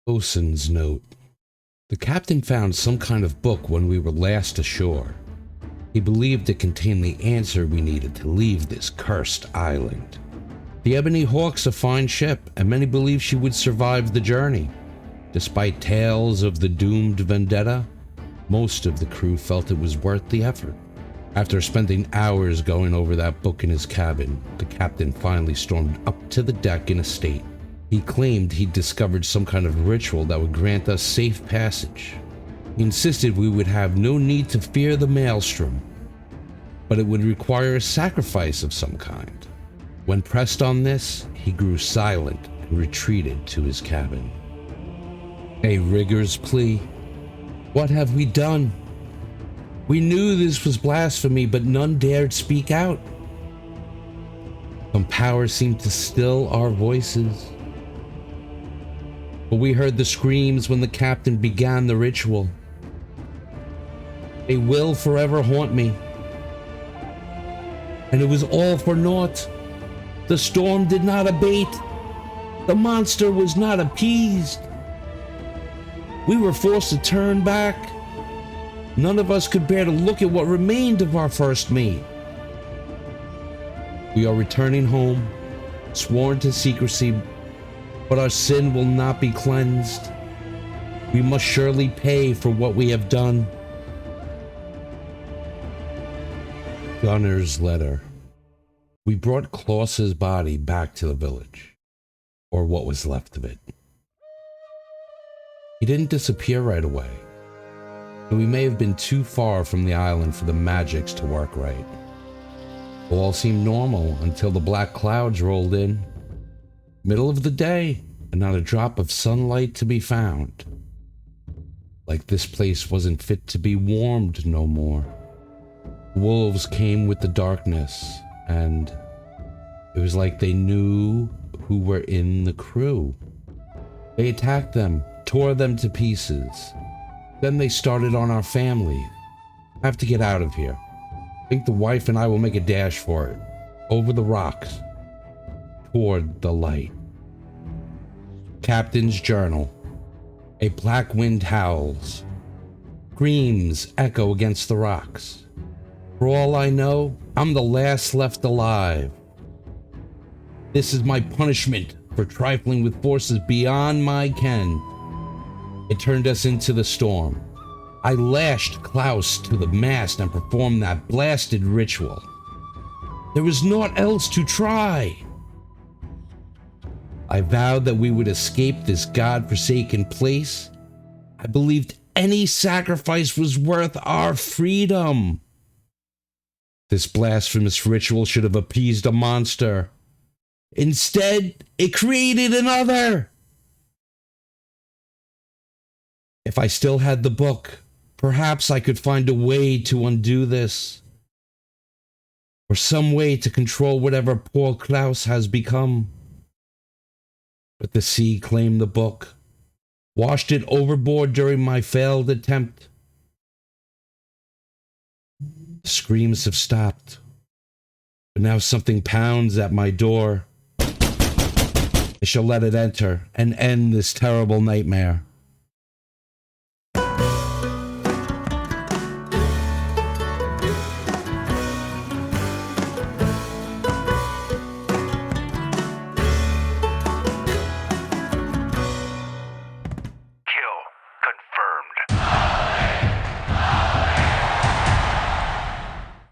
Bosun's note. The captain found some kind of book when we were last ashore. He believed it contained the answer we needed to leave this cursed island. The Ebony Hawk's a fine ship, and many believe she would survive the journey. Despite tales of the doomed vendetta, most of the crew felt it was worth the effort. After spending hours going over that book in his cabin, the captain finally stormed up to the deck in a state. He claimed he'd discovered some kind of ritual that would grant us safe passage. He insisted we would have no need to fear the maelstrom, but it would require a sacrifice of some kind. When pressed on this, he grew silent and retreated to his cabin. A rigger's plea. What have we done? We knew this was blasphemy, but none dared speak out. Some power seemed to still our voices. But we heard the screams when the captain began the ritual. They will forever haunt me. And it was all for naught. The storm did not abate. The monster was not appeased. We were forced to turn back. None of us could bear to look at what remained of our first mate. We are returning home, sworn to secrecy, but our sin will not be cleansed. We must surely pay for what we have done. Gunner's letter. We brought Klaus's body back to the village, or what was left of it. He didn't disappear right away, but we may have been too far from the island for the magics to work right. All seemed normal until the black clouds rolled in. Middle of the day, and not a drop of sunlight to be found. Like this place wasn't fit to be warmed no more. Wolves came with the darkness, and it was like they knew who were in the crew. They attacked them, tore them to pieces. Then they started on our family. I have to get out of here. I think the wife and I will make a dash for it. Over the rocks. Toward the light. Captain's journal. A black wind howls. Screams echo against the rocks. For all I know, I'm the last left alive. This is my punishment for trifling with forces beyond my ken. It turned us into the storm. I lashed Klaus to the mast and performed that blasted ritual. There was naught else to try. I vowed that we would escape this god-forsaken place. I believed any sacrifice was worth our freedom. This blasphemous ritual should have appeased a monster. Instead, it created another. If I still had the book, perhaps I could find a way to undo this. Or some way to control whatever poor Klaus has become. But the sea claimed the book, washed it overboard during my failed attempt. The screams have stopped, but now something pounds at my door. I shall let it enter and end this terrible nightmare.